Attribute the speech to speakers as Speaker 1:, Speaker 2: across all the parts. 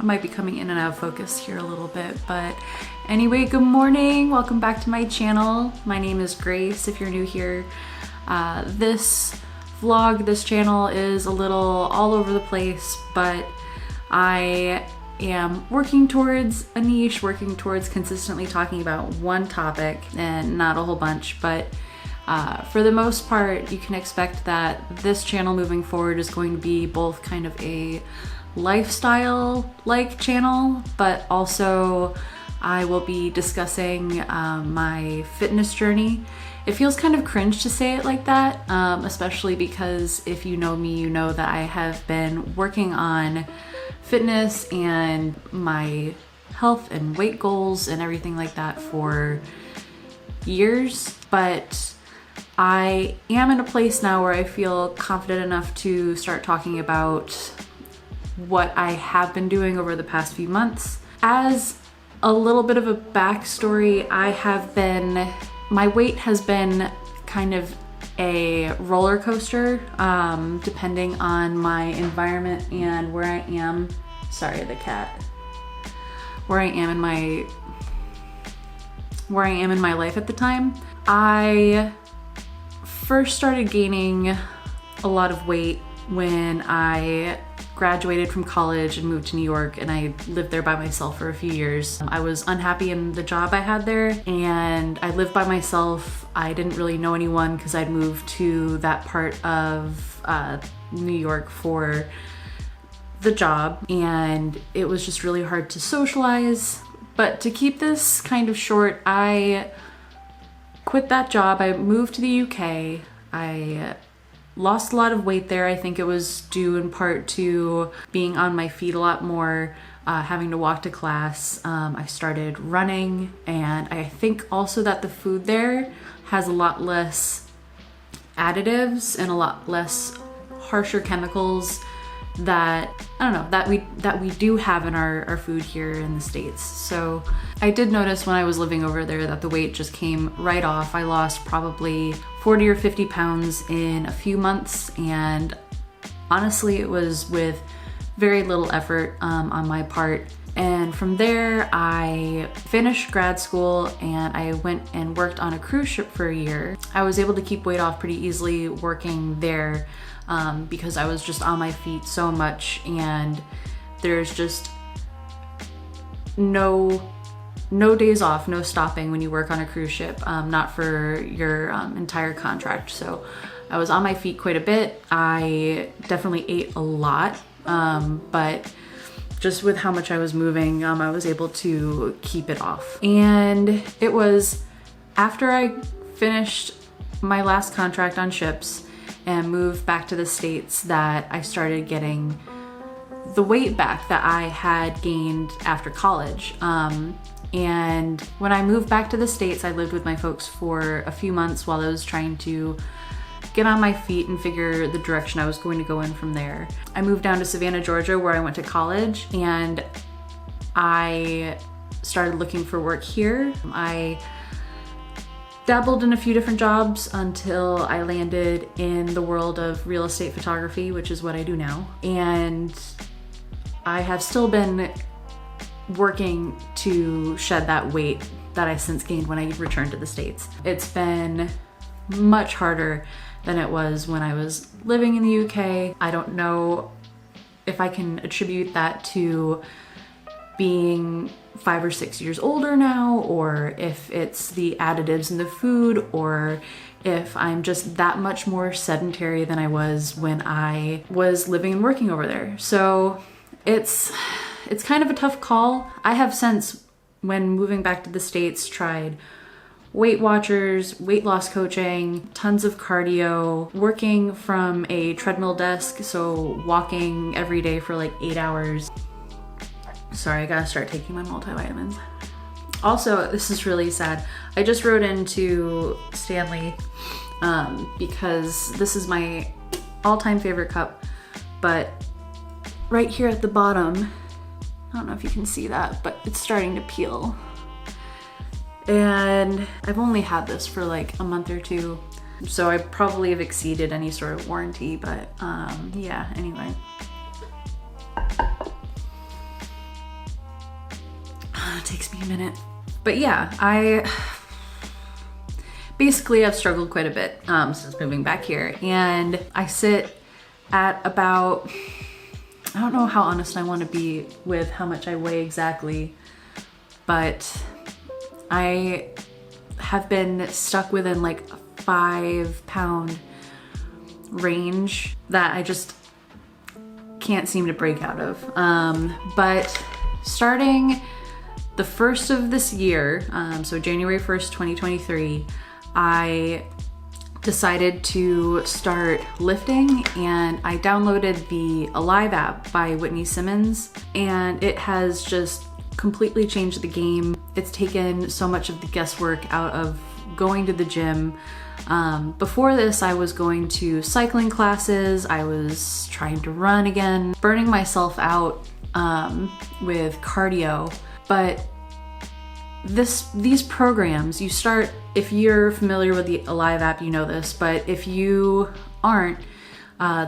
Speaker 1: I might be coming in and out of focus here a little bit, but anyway, good morning. Welcome back to my channel. My name is Grace if you're new here. This vlog, this channel is a little all over the place, but I am working towards a niche, working towards consistently talking about one topic and not a whole bunch, but for the most part, you can expect that this channel moving forward is going to be both kind of a lifestyle-like channel, but also I will be discussing my fitness journey. It feels kind of cringe to say it like that, especially because if you know me, you know that I have been working on fitness and my health and weight goals and everything like that for years, but I am in a place now where I feel confident enough to start talking about what I have been doing over the past few months. As a little bit of a backstory, my weight has been kind of a roller coaster, depending on my environment and where I am. Sorry, the cat. Where I am in my life at the time. I first started gaining a lot of weight when I graduated from college and moved to New York, and I lived there by myself for a few years. I was unhappy in the job I had there, and I lived by myself. I didn't really know anyone because I'd moved to that part of New York for the job, and it was just really hard to socialize. But to keep this kind of short, I quit that job. I moved to the UK. I lost a lot of weight there. I think it was due in part to being on my feet a lot more, having to walk to class. I started running, and I think also that the food there has a lot less additives and a lot less harsher chemicals that, I don't know, that we do have in our food here in the States. So I did notice when I was living over there that the weight just came right off. I lost probably 40 or 50 pounds in a few months, and honestly it was with very little effort on my part. And from there I finished grad school and I went and worked on a cruise ship for a year. I was able to keep weight off pretty easily working there, because I was just on my feet so much, and there's just no days off, no stopping when you work on a cruise ship, not for your entire contract. So I was on my feet quite a bit. I definitely ate a lot, but just with how much I was moving, I was able to keep it off. And it was after I finished my last contract on ships and moved back to the States that I started getting the weight back that I had gained after college. And when I moved back to the States, I lived with my folks for a few months while I was trying to get on my feet and figure the direction I was going to go in from there. I moved down to Savannah, Georgia, where I went to college, and I started looking for work here. I dabbled in a few different jobs until I landed in the world of real estate photography, which is what I do now. And I have still been working to shed that weight that I since gained when I returned to the States. It's been much harder than it was when I was living in the UK. I don't know if I can attribute that to being 5 or 6 years older now, or if it's the additives in the food, or if I'm just that much more sedentary than I was when I was living and working over there. So it's kind of a tough call. I have since, when moving back to the States, tried Weight Watchers, weight loss coaching, tons of cardio, working from a treadmill desk, so walking every day for like 8 hours. Sorry, I gotta start taking my multivitamins. Also, this is really sad. I just wrote into Stanley because this is my all-time favorite cup, but right here at the bottom, I don't know if you can see that, but it's starting to peel. And I've only had this for like a month or two, so I probably have exceeded any sort of warranty, but yeah, anyway. takes me a minute. But yeah, basically I've struggled quite a bit since moving back here, and I sit at about, I don't know how honest I want to be with how much I weigh exactly, but I have been stuck within like a 5-pound range that I just can't seem to break out of. But starting the first of this year, so January 1st, 2023, I decided to start lifting, and I downloaded the Alive app by Whitney Simmons, and it has just completely changed the game. It's taken so much of the guesswork out of going to the gym. Before this, I was going to cycling classes, I was trying to run again, burning myself out with cardio. But these programs, you start, if you're familiar with the Alive app, you know this, but if you aren't,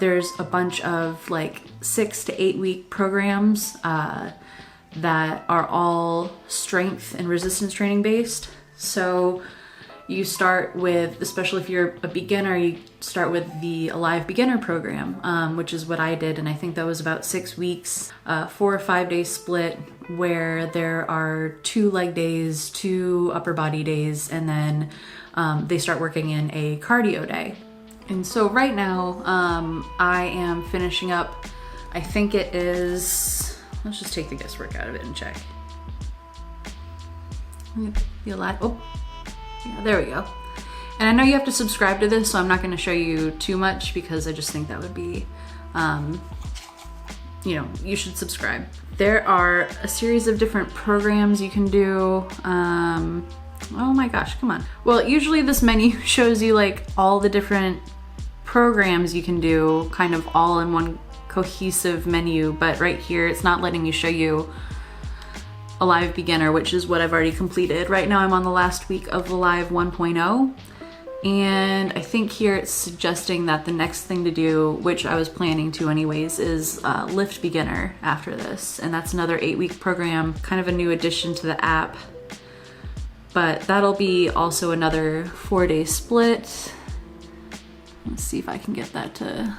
Speaker 1: there's a bunch of like 6 to 8 week programs that are all strength and resistance training based. So you start with, especially if you're a beginner, you start with the Alive Beginner program, which is what I did. And I think that was about 6 weeks, 4 or 5 day split, where there are 2 leg days, 2 upper body days, and then they start working in a cardio day. And so right now, I am finishing up, I think it is, let's just take the guesswork out of it and check. The Alive, oh. Yeah, there we go. And I know you have to subscribe to this, so I'm not going to show you too much because I just think that would be, you know, you should subscribe. There are a series of different programs you can do. Oh my gosh, come on. Well, usually this menu shows you like all the different programs you can do, kind of all in one cohesive menu, but right here it's not letting you show you Alive Beginner, which is what I've already completed. Right now I'm on the last week of Alive 1.0, and I think here it's suggesting that the next thing to do, which I was planning to anyways, is Lift Beginner after this, and that's another 8-week program, kind of a new addition to the app, but that'll be also another 4-day split. Let's see if I can get that to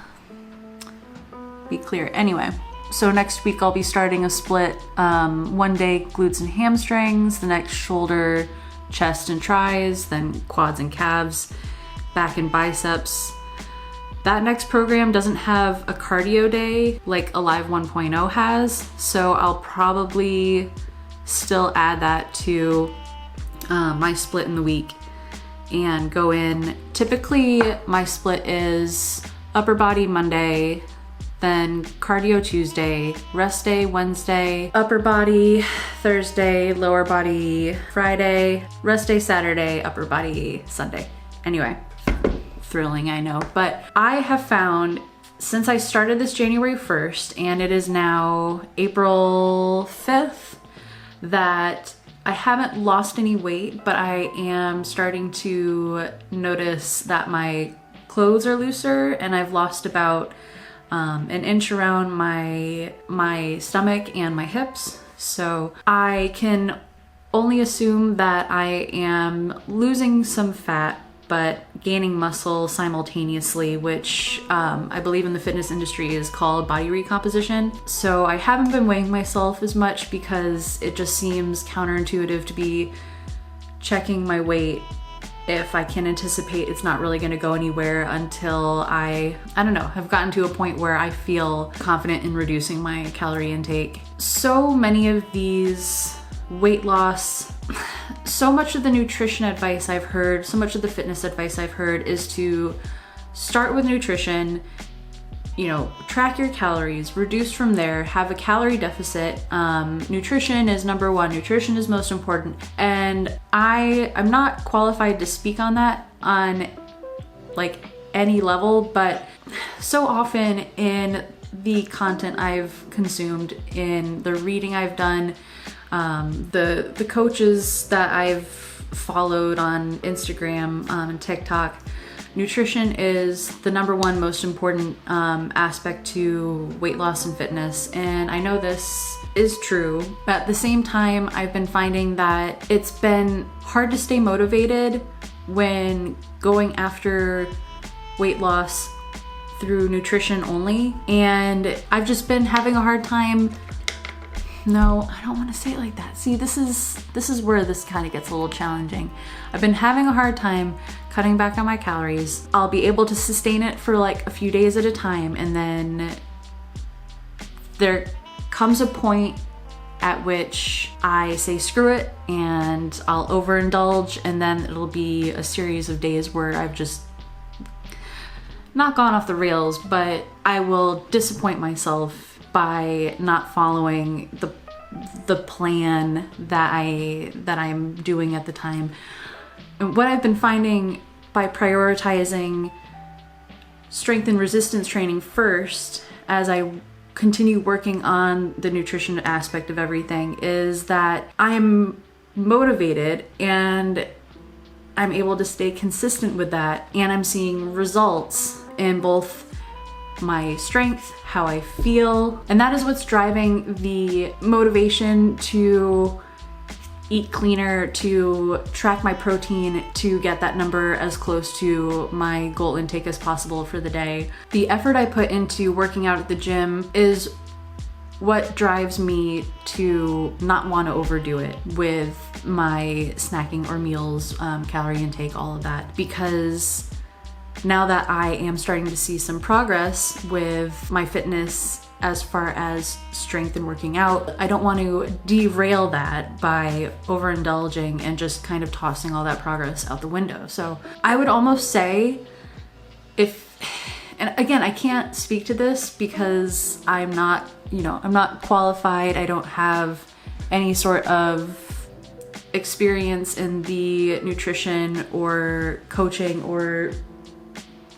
Speaker 1: be clear. Anyway, so next week I'll be starting a split, 1 day glutes and hamstrings, the next shoulder, chest and tris, then quads and calves, back and biceps. That next program doesn't have a cardio day like Alive 1.0 has, so I'll probably still add that to my split in the week and go in. Typically my split is upper body Monday, then cardio Tuesday, rest day Wednesday, upper body Thursday, lower body Friday, rest day Saturday, upper body Sunday. Anyway, thrilling, I know, but I have found since I started this January 1st and it is now April 5th that I haven't lost any weight, but I am starting to notice that my clothes are looser and I've lost about an inch around my stomach and my hips. So I can only assume that I am losing some fat but gaining muscle simultaneously, which I believe in the fitness industry is called body recomposition. So I haven't been weighing myself as much because it just seems counterintuitive to be checking my weight if I can anticipate it's not really gonna go anywhere until I don't know, have gotten to a point where I feel confident in reducing my calorie intake. So many of these weight loss, so much of the nutrition advice I've heard, so much of the fitness advice I've heard is to start with nutrition, you know, track your calories, reduce from there, have a calorie deficit. Nutrition is number one, nutrition is most important. And I'm not qualified to speak on that on like any level, but so often in the content I've consumed, in the reading I've done, the coaches that I've followed on Instagram and TikTok, nutrition is the #1 most important aspect to weight loss and fitness. And I know this is true, but at the same time, I've been finding that it's been hard to stay motivated when going after weight loss through nutrition only. And I've just been having a hard time. No, I don't want to say it like that. See, this is where this kind of gets a little challenging. I've been having a hard time cutting back on my calories. I'll be able to sustain it for like a few days at a time, and then there comes a point at which I say screw it and I'll overindulge, and then it'll be a series of days where I've just not gone off the rails, but I will disappoint myself by not following the plan that I'm doing at the time. And what I've been finding by prioritizing strength and resistance training first as I continue working on the nutrition aspect of everything is that I'm motivated and I'm able to stay consistent with that, and I'm seeing results in both my strength, how I feel, and that is what's driving the motivation to eat cleaner, to track my protein, to get that number as close to my goal intake as possible for the day. The effort I put into working out at the gym is what drives me to not want to overdo it with my snacking or meals, calorie intake, all of that, because now that I am starting to see some progress with my fitness as far as strength and working out, I don't want to derail that by overindulging and just kind of tossing all that progress out the window. So I would almost say and again, I can't speak to this because I'm not qualified. I don't have any sort of experience in the nutrition or coaching or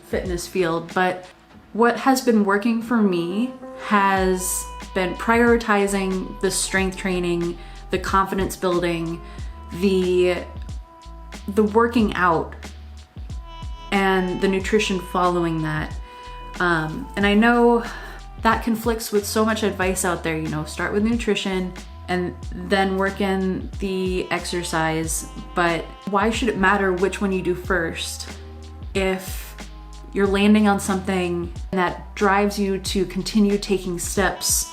Speaker 1: fitness field, but what has been working for me has been prioritizing the strength training, the confidence building, the working out, and the nutrition following that. And I know that conflicts with so much advice out there, start with nutrition and then work in the exercise, but why should it matter which one you do first if you're landing on something that drives you to continue taking steps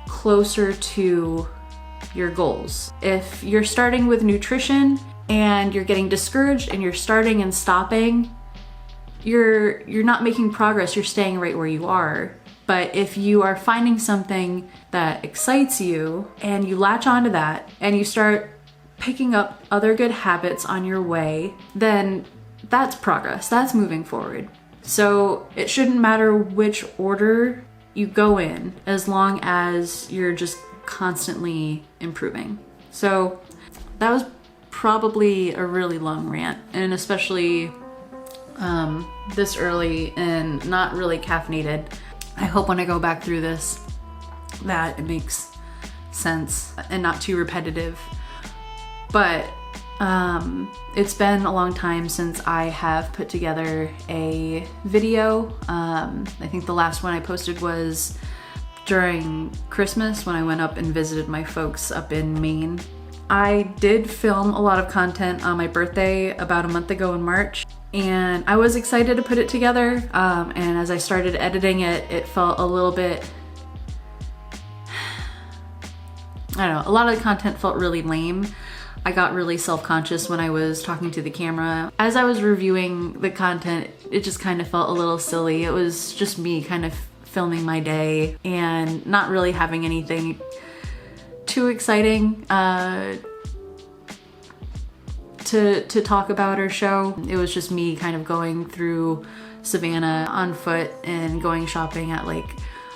Speaker 1: closer to your goals? If you're starting with nutrition and you're getting discouraged and you're starting and stopping, you're not making progress, you're staying right where you are. But if you are finding something that excites you and you latch onto that and you start picking up other good habits on your way, then that's progress, that's moving forward. So it shouldn't matter which order you go in as long as you're just constantly improving. So that was probably a really long rant, and especially this early and not really caffeinated. I hope when I go back through this that it makes sense and not too repetitive. But it's been a long time since I have put together a video. I think the last one I posted was during Christmas when I went up and visited my folks up in Maine. I did film a lot of content on my birthday about a month ago in March, and I was excited to put it together. And as I started editing it, it felt a little bit, I don't know, a lot of the content felt really lame. I got really self-conscious when I was talking to the camera. As I was reviewing the content, it just kind of felt a little silly. It was just me kind of filming my day and not really having anything too exciting to talk about or show. It was just me kind of going through Savannah on foot and going shopping at like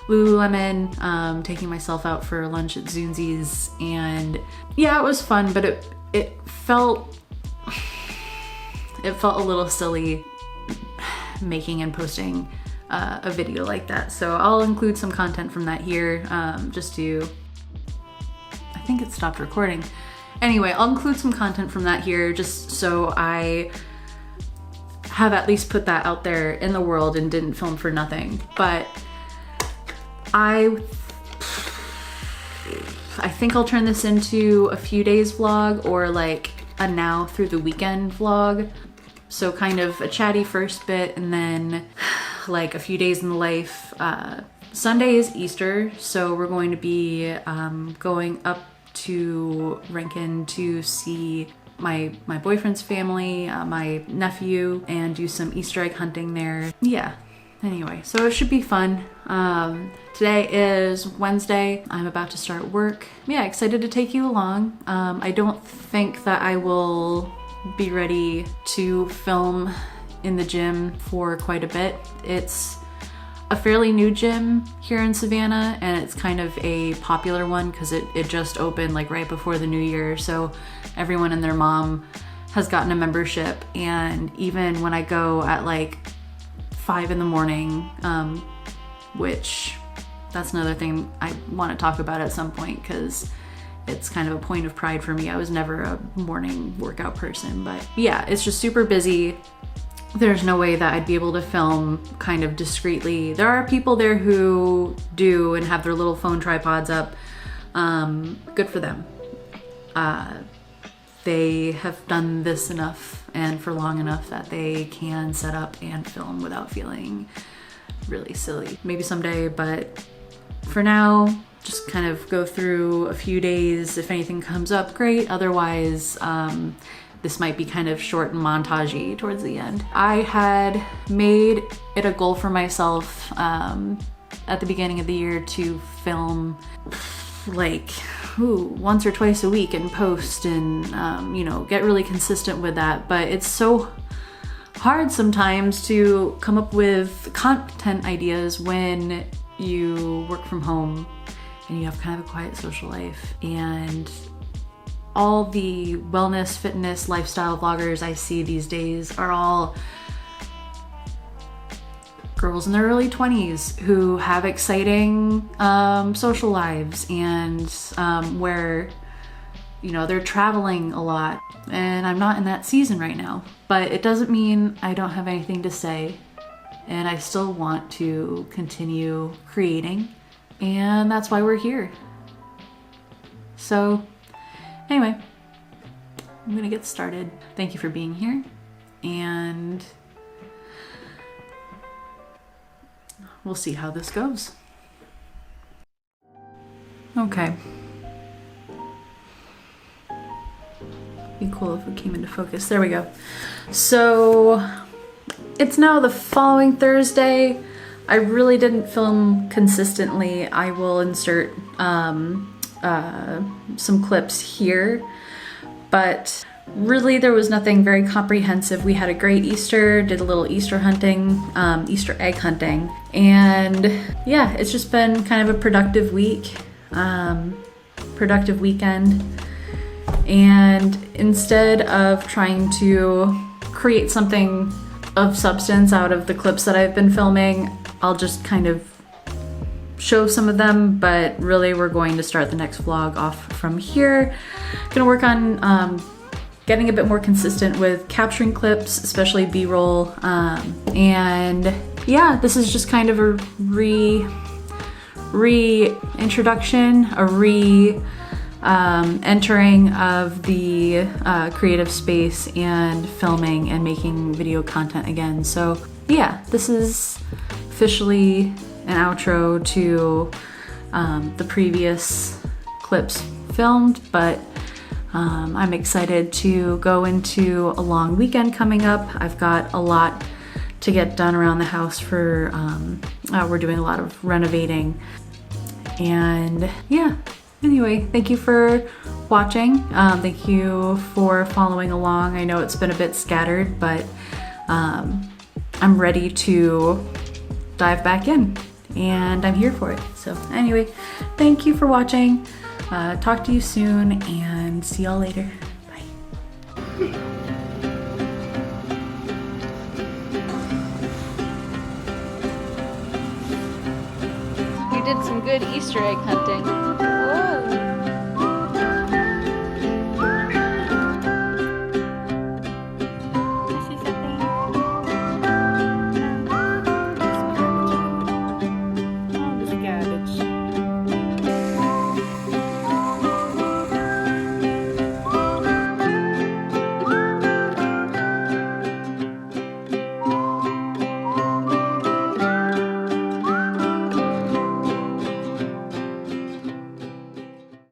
Speaker 1: Lululemon, taking myself out for lunch at Zunzi's, and yeah, it was fun, but it felt a little silly making and posting a video like that. So I'll include some content from that here, I think it stopped recording. Anyway, I'll include some content from that here just so I have at least put that out there in the world and didn't film for nothing. But I think I'll turn this into a few days vlog, or like a now through the weekend vlog. So kind of a chatty first bit, and then like a few days in the life. Sunday is Easter, so we're going to be going up to Rankin to see my boyfriend's family, my nephew, and do some Easter egg hunting there. Yeah, anyway, so it should be fun. Today is Wednesday. I'm about to start work. Yeah, excited to take you along. I don't think that I will be ready to film in the gym for quite a bit. It's a fairly new gym here in Savannah, and it's kind of a popular one because it just opened like right before the new year. So everyone and their mom has gotten a membership, and even when I go at like 5 in the morning, which that's another thing I want to talk about at some point because it's kind of a point of pride for me. I was never a morning workout person, but yeah, it's just super busy. There's no way that I'd be able to film kind of discreetly. There are people there who do and have their little phone tripods up. Good for them. They have done this enough and for long enough that they can set up and film without feeling really silly. Maybe someday, but for now, just kind of go through a few days. If anything comes up, great. Otherwise, this might be kind of short and montagey towards the end. I had made it a goal for myself at the beginning of the year to film like once or twice a week and post and you know, get really consistent with that. But it's so hard sometimes to come up with content ideas when you work from home and you have kind of a quiet social life. And all the wellness, fitness, lifestyle vloggers I see these days are all girls in their early 20s who have exciting social lives and where, you know, they're traveling a lot. And I'm not in that season right now, but it doesn't mean I don't have anything to say, and I still want to continue creating, and that's why we're here. So anyway, I'm gonna get started. Thank you for being here, and we'll see how this goes. Okay. Be cool if it came into focus. There we go. So it's now the following Thursday. I really didn't film consistently. I will insert some clips here, but really there was nothing very comprehensive. We had a great Easter, did a little Easter hunting, Easter egg hunting, and yeah, it's just been kind of a productive week, productive weekend. And instead of trying to create something of substance out of the clips that I've been filming, I'll just kind of show some of them, but really we're going to start the next vlog off from here. Gonna work on getting a bit more consistent with capturing clips, especially B-roll. And yeah, this is just kind of a reintroduction, a entering of the creative space and filming and making video content again. So yeah, this is officially an outro to the previous clips filmed, but I'm excited to go into a long weekend coming up. I've got a lot to get done around the house for, we're doing a lot of renovating. And yeah, anyway, thank you for watching. Thank you for following along. I know it's been a bit scattered, but I'm ready to dive back in, and I'm here for it. So anyway, thank you for watching. Talk to you soon, and see y'all later. Bye. You did some good Easter egg hunting.